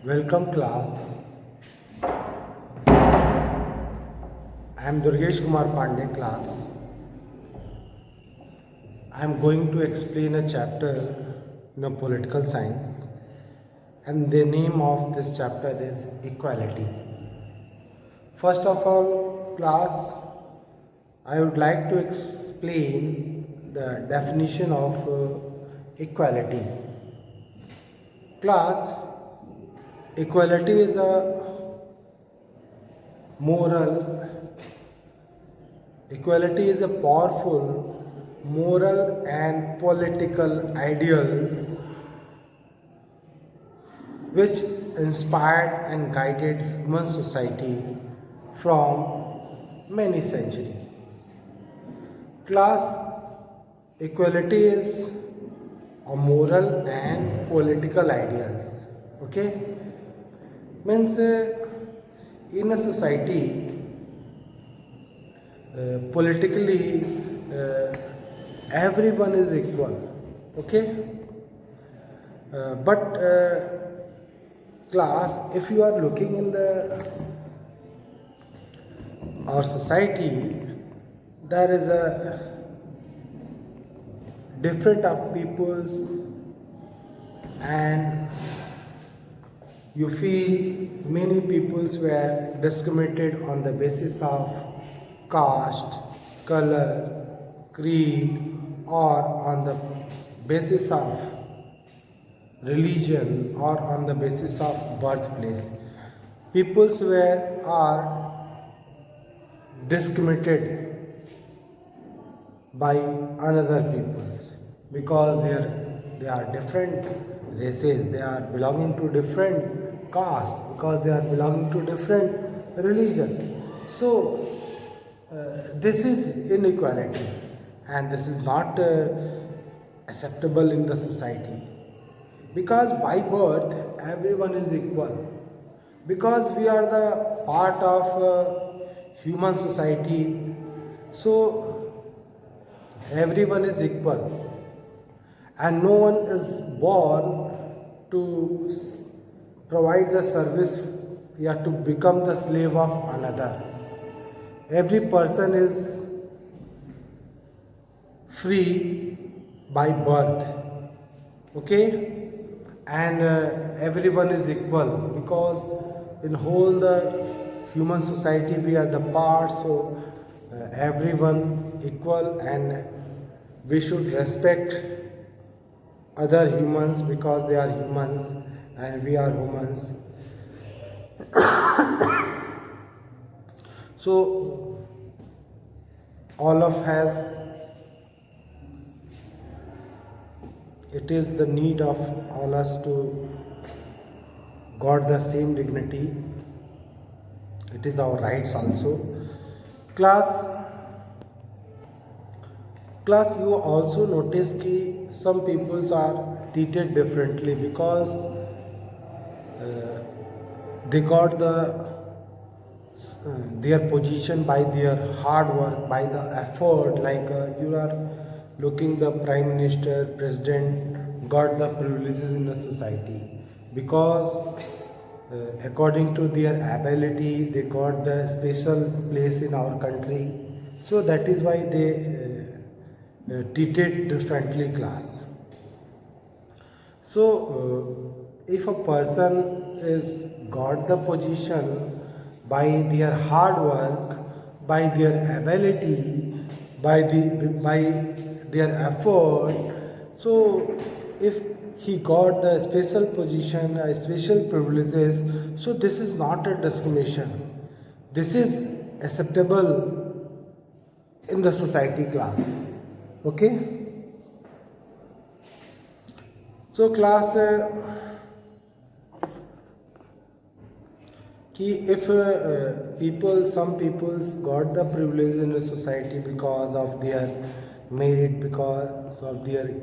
Welcome class. I am Durgesh Kumar Pandey class. I am going to explain a chapter in political science, and the name of this chapter is equality. First of all, class, I would like to explain the definition of equality. Class, equality is a moral, equality is a powerful moral and political ideals which inspired and guided human society from many centuries. Class equality is a moral and political ideals. Okay, means in a society, politically, everyone is equal. Okay, but class, if you are looking in the our society, there is a different of peoples, and you feel many peoples were discriminated on the basis of caste, color, creed, or on the basis of religion, or on the basis of birthplace. Peoples were are discriminated by another peoples because they are different races, they are belonging to different castes, because they are belonging to different religion. So this is inequality, and this is not acceptable in the society, because by birth everyone is equal, because we are the part of human society. So everyone is equal, and no one is born to provide the service, you have to become the slave of another. Every person is free by birth. Okay, and everyone is equal, because in whole the human society we are the part. So everyone equal, and we should respect other humans because they are humans and we are humans. So all of us, it is the need of all us to got the same dignity. It is our rights also. Class, you also notice that some peoples are treated differently because they got their position by their hard work, by the effort. Like you are looking, the prime minister, president got the privileges in the society because according to their ability they got the special place in our country. So that is why they treated differently class. So if a person is got the position by their hard work, by their ability, by their effort, so if he got the special position, special privileges, so this is not a discrimination. This is acceptable in the society class. Okay. So class, if some peoples got the privilege in the society because of their merit, because of their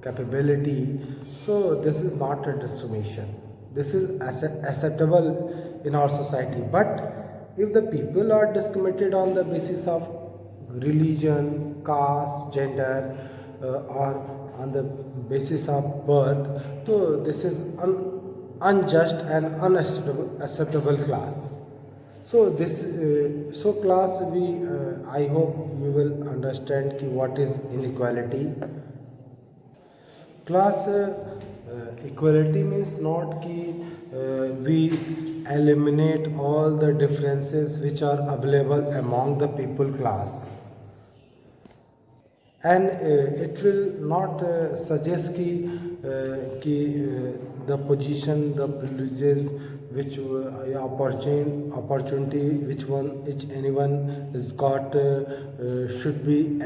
capability, so this is not a discrimination. This is acceptable in our society. But if the people are discriminated on the basis of religion, caste, gender, or on the basis of birth, so this is unjust and unacceptable class. So so class, we I hope you will understand ki what is inequality. Class equality means not कि we eliminate all the differences which are available among the people class, and it will not suggest कि the position, the privileges which opportunity which anyone has got should be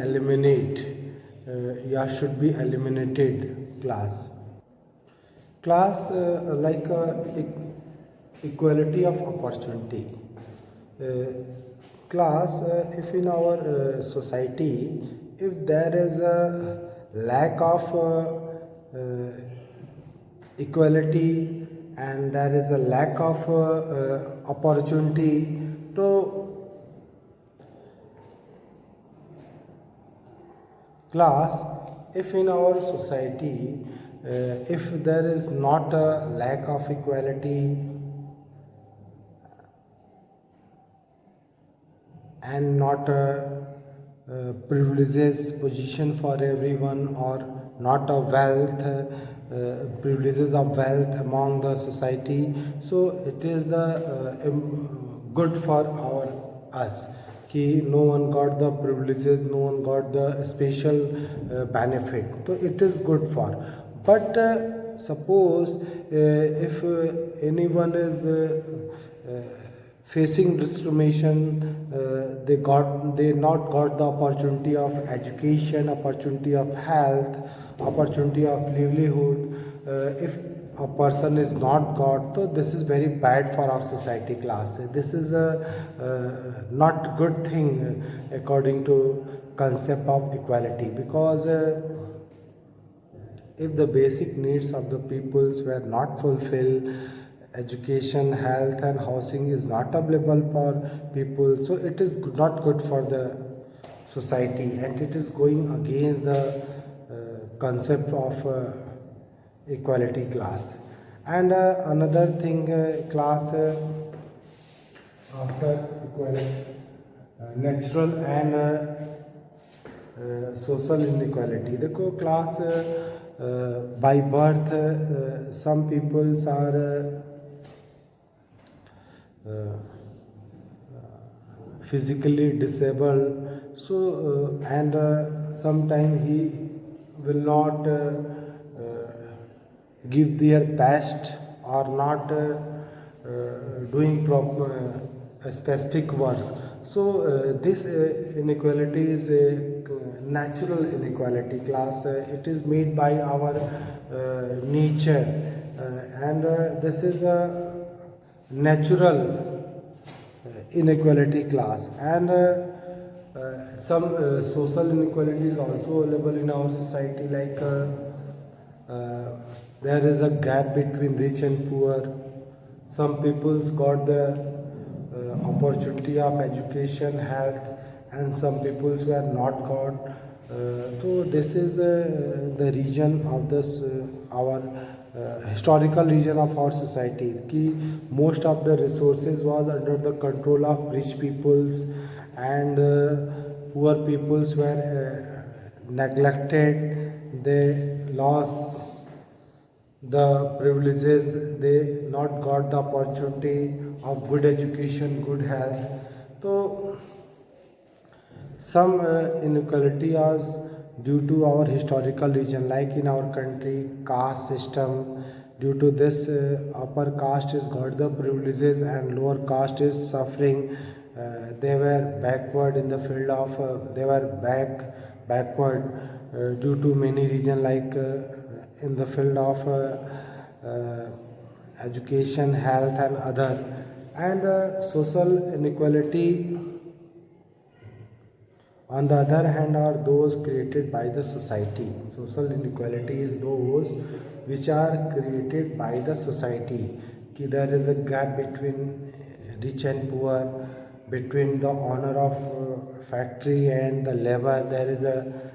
should be eliminated class. Class like equality of opportunity. Class, if in our society, if there is a lack of equality and there is a lack of opportunity, so class, if in our society, if there is not a lack of equality and not a privileges position for everyone, or not a wealth privileges of wealth among the society, so it is the good for our us कि no one got the privileges, no one got the special benefit, so it is good for. But suppose if anyone is facing discrimination, they not got the opportunity of education, opportunity of health, opportunity of livelihood. If a person is not got, so this is very bad for our society class. This is a not good thing according to concept of equality, because if the basic needs of the peoples were not fulfilled, education, health and housing is not available for people, so it is not good for the society, and it is going against the concept of equality class. And another thing, class after equality, natural and social inequality. देखो class by birth, some peoples are physically disabled, so and sometimes he will not give their best, or not doing proper specific work. So this inequality is a natural inequality class. It is made by our nature, and this is a natural inequality class. And some social inequalities also available in our society, like there is a gap between rich and poor. Some people's got the opportunity of education, health, and some people's were not got. So this is the region of this our historical region of our society. Ki most of the resources was under the control of rich peoples, and poor peoples were neglected. They lost the privileges, they not got the opportunity of good education, good health. So some inequality is due to our historical region, like in our country caste system. Due to this, upper caste is got the privileges and lower caste is suffering. They were backward in the field of they were backward due to many region, like in the field of education, health and other. And social inequality, on the other hand, are those created by the society. Social inequality is those which are created by the society. Ki there is a gap between rich and poor, between the owner of factory and the labor. There is a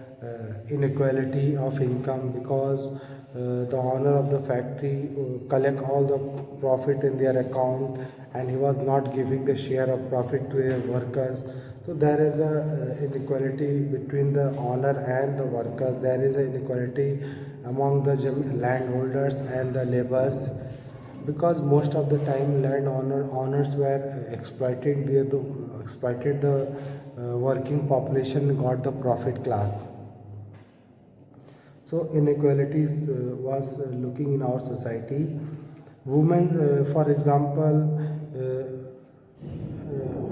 inequality of income, because the owner of the factory collect all the profit in their account, and he was not giving the share of profit to their workers. So there is a inequality between the owner and the workers. There is an inequality among the landholders and the laborers, because most of the time owners were exploited the working population, got the profit class. So inequalities was looking in our society. Women, for example,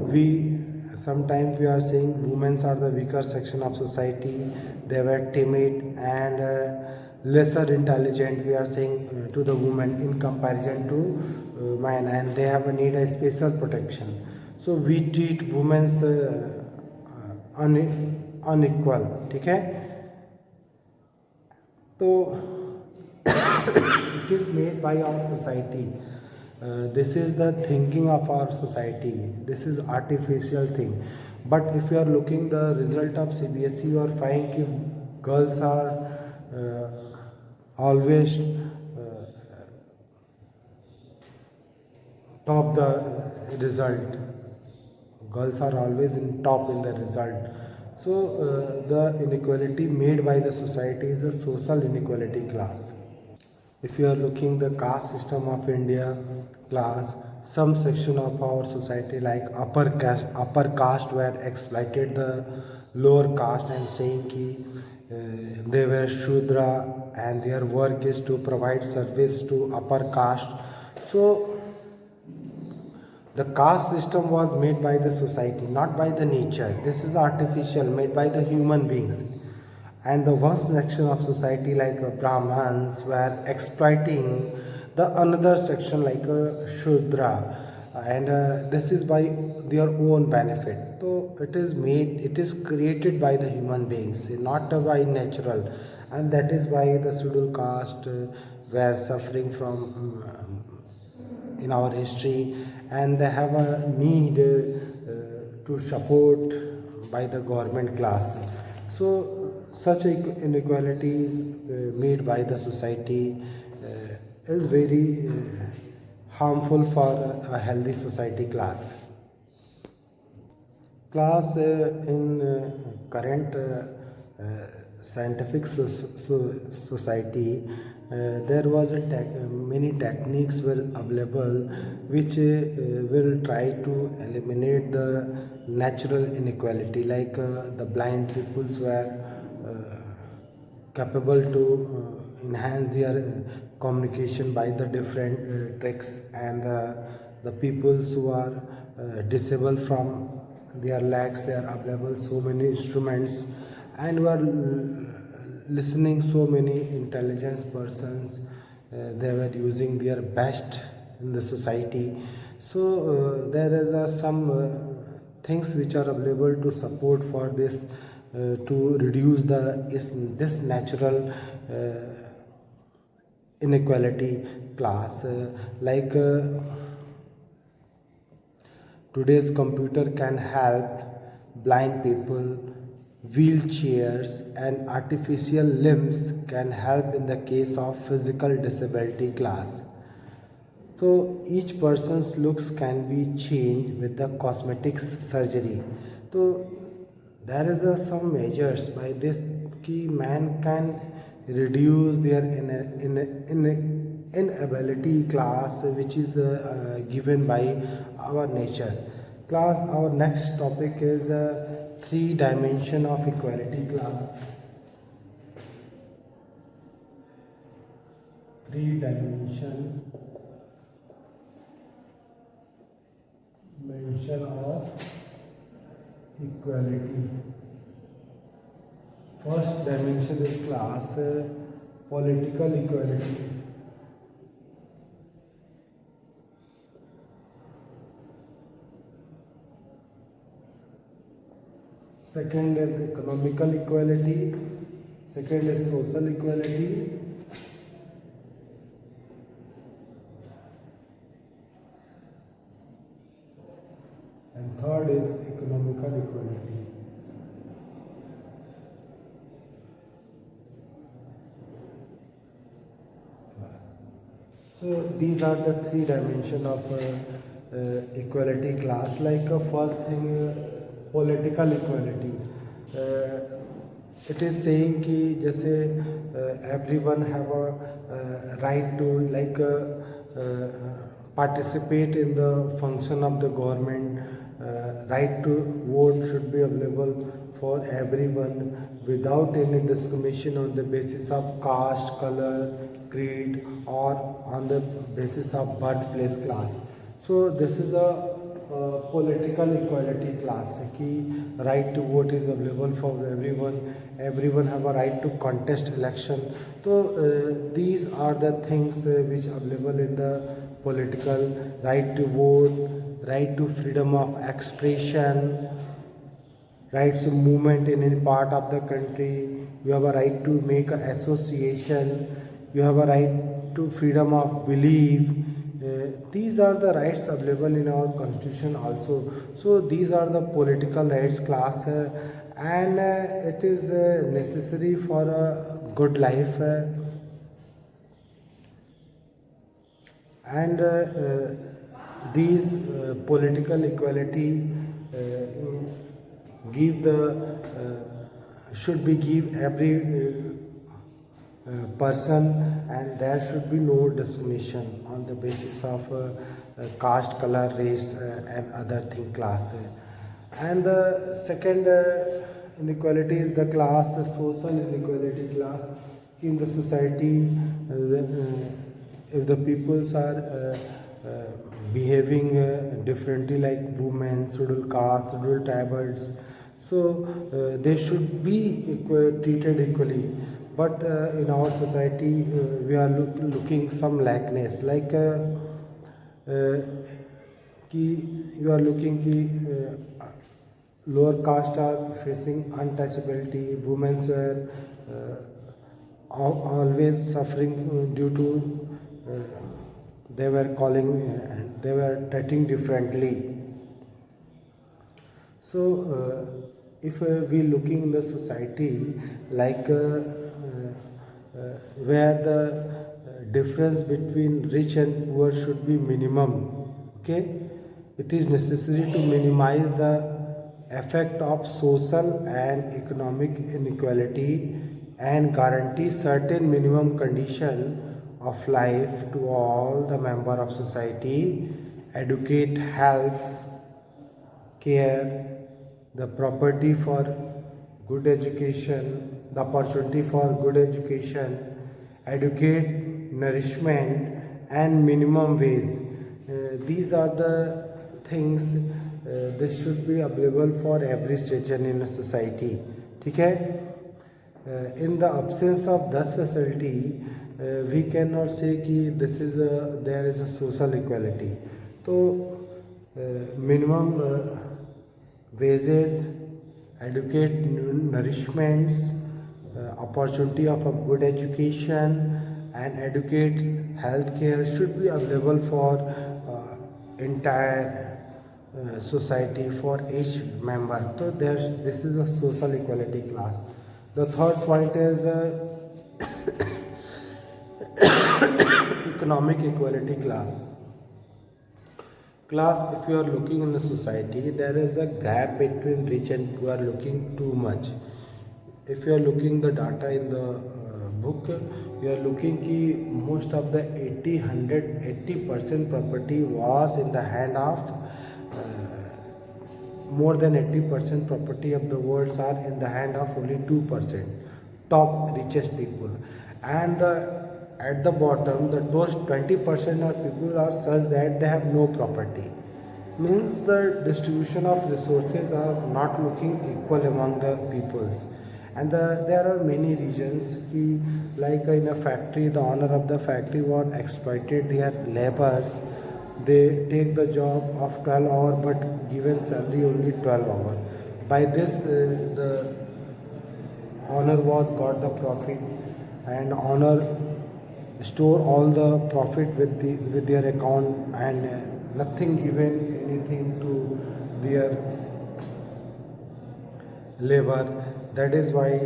we sometimes we are saying women are the weaker section of society. They were timid and lesser intelligent. We are saying to the women in comparison to men, and they have a need a special protection. So we treat women's unequal. ठीक है? तो it is made by our society. This is the thinking of our society. This is artificial thing. But if you are looking the result of CBSE, you are finding कि girls are always top the result. Girls are always in top in the result. So the inequality made by the society is a social inequality class. If you are looking the caste system of India class, some section of our society like upper caste were exploited the lower caste and saying ki they were Shudra and their work is to provide service to upper caste. So the caste system was made by the society, not by the nature. This is artificial, made by the human beings. And the worst section of society like Brahmins were exploiting the another section like Shudra, and this is by their own benefit. So it is created by the human beings, not by natural, and that is why the scheduled caste were suffering from in our history, and they have a need to support by the government class. So such inequalities made by the society is very harmful for a healthy society class. Class in current scientific society, there was many techniques were available which will try to eliminate the natural inequality, like the blind peoples were capable to enhance their communication by the different tricks, and the peoples who are disabled from their legs, they are available so many instruments, and who are listening so many intelligence persons, they were using their best in the society. So there is some things which are available to support for this, to reduce this natural inequality class, like today's computer can help blind people, wheelchairs and artificial limbs can help in the case of physical disability class. So each person's looks can be changed with the cosmetics surgery. So there is some measures by this कि man can reduce their inability class, which is given by our nature. Class, our next topic is three dimension of equality class. Three dimension of equality. First dimension is class political equality. Second is economical equality. Second is social equality. And third is economical equality. So these are the three dimension of equality class. Like first thing, political equality. It is saying कि जैसे everyone have a right to like participate in the function of the government. Right to vote should be available for everyone without any discrimination on the basis of caste, color, creed, or on the basis of birthplace class. So this is a political equality class कि right to vote is available for everyone have a right to contest election. So these are the things which are available in the political: right to vote, right to freedom of expression, rights of movement in any part of the country. You have a right to make an association. You have a right to freedom of belief. These are the rights available in our constitution also. So these are the political rights class, and it is necessary for a good life. And these political equality give the should be give every person, and there should be no discrimination on the basis of caste, color, race, and other thing class. And the second inequality is the class, the social inequality class. In the society, if the peoples are behaving differently, like women, scheduled caste, scheduled tribals, so they should be treated equally. But in our society, we are looking some lackness, like कि you are looking कि lower caste are facing untouchability, women were always suffering due to they were calling they were treating differently. So if we looking in the society, like where the difference between rich and poor should be minimum, okay, it is necessary to minimize the effect of social and economic inequality and guarantee certain minimum condition of life to all the member of society: educate, health care, the property for good education, the opportunity for good education, educate, nourishment, and minimum wage. These are the things this should be available for every citizen in a society. ठीक है? In the absence of this facility, we cannot say कि this is there is a social equality. तो minimum wages, adequate nourishments, opportunity of a good education, and adequate health care should be available for entire society, for each member. So this is a social equality class. The third point is economic equality class. If you are looking in the society, there is a gap between rich and poor looking too much. If you are looking the data in the book, you are looking कि most of the 80% property was in the hand of more than 80% property of the world are in the hand of only 2% top richest people, and at the bottom the those 20% of people are such that they have no property. Means the distribution of resources are not looking equal among the peoples. And there are many regions like in a factory, the owner of the factory was exploited their laborers. They take the job of 12 hours but given salary only 12 hours. By this the owner was got the profit, and owner store all the profit with their account, and nothing given anything to their labor. That is why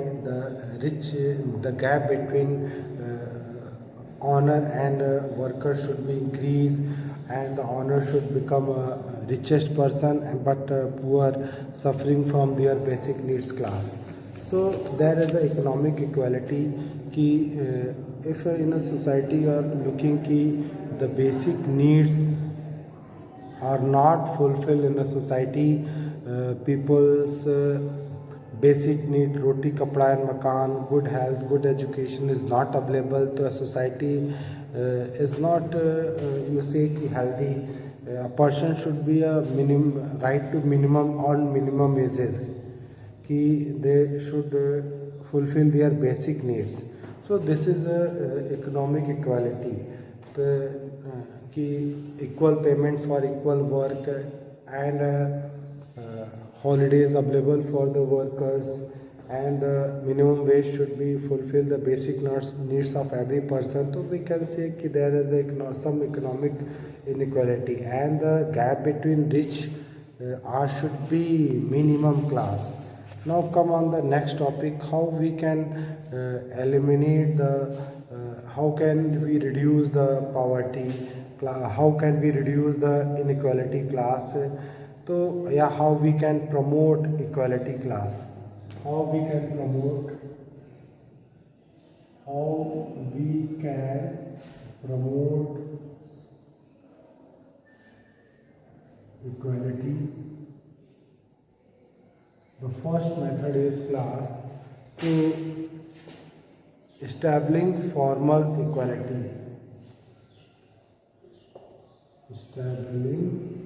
the gap between honor and worker should be increased, and the honor should become a richest person, but poor suffering from their basic needs class. So there is a economic equality कि if in a society you are looking कि the basic needs are not fulfilled in a society. People's basic need, roti, kapda, and makan, good health, good education is not available to a society. Is not you say ki healthy. A person should be a minimum right to minimum on minimum wages. Ki they should fulfill their basic needs. So this is economic equality. The कि equal payment for equal work and holidays available for the workers, and the minimum wage should be fulfill the basic needs of every person. So we can say कि there is some economic inequality, and the gap between rich should be minimum class. Now come on the next topic, how we can eliminate the how can we reduce the poverty, how can we reduce the inequality class. So yeah, how we can promote equality class, how we can promote, how we can promote equality. The first method is class to establish formal equality. Establishing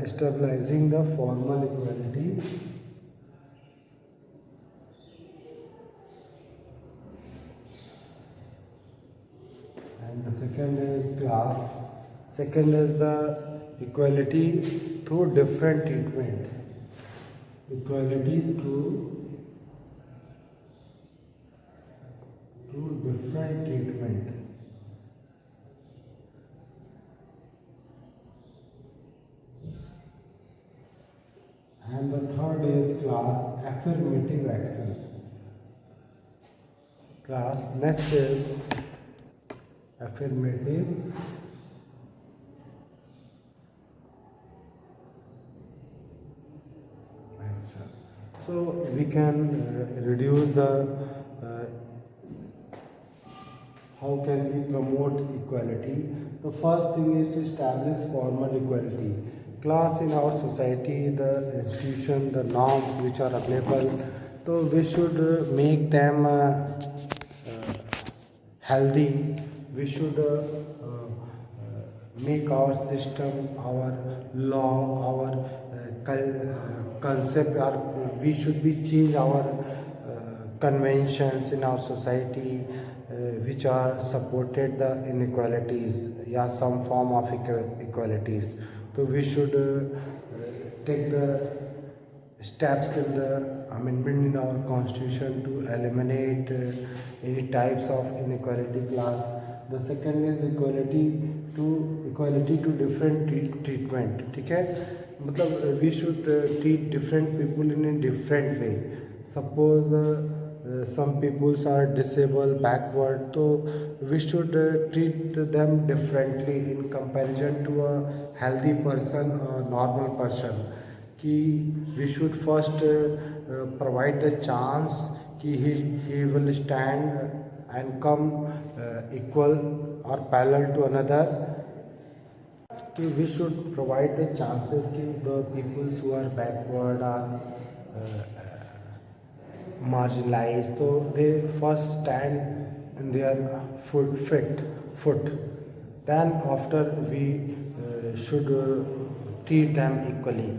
stabilizing the formal equality. And the second is class. Second is the equality through different treatment. Equality through different treatment. And the third is class affirmative action. Class next is affirmative action. So we can reduce the how can we promote equality. The first thing is to establish formal equality. Class in our society, the institution, the norms which are available, so we should make them healthy. We should make our system, our law, our concept, we should be change our conventions in our society which are supported the inequalities, yeah, some form of equalities. So we should take the steps in the amendment in our constitution to eliminate any types of inequality class. The second is equality to different treatment. ठीक है, मतलब we should treat different people in a different way. Suppose some peoples are disabled, backward, so we should treat them differently in comparison to a healthy person or normal person. कि we should first provide the chance कि he will stand and come equal or parallel to another. कि we should provide the chances कि the peoples who are backward are marginalized, so they first stand in their foot. Then after we should treat them equally.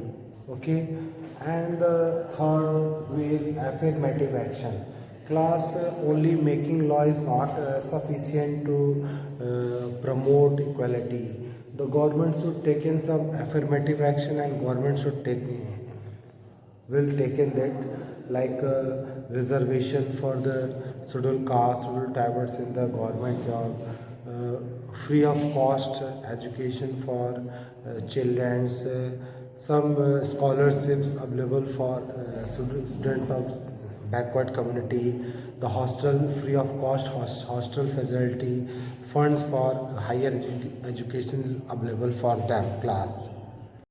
Okay, and the third way is affirmative action. Class only making law is not sufficient to promote equality. The government should take in some affirmative action, and government should will take in that, like reservation for the scheduled caste, scheduled tribes in the government job, free of cost education for children's, some scholarships available for students of backward community, the hostel free of cost hostel facility, funds for higher education available for them class.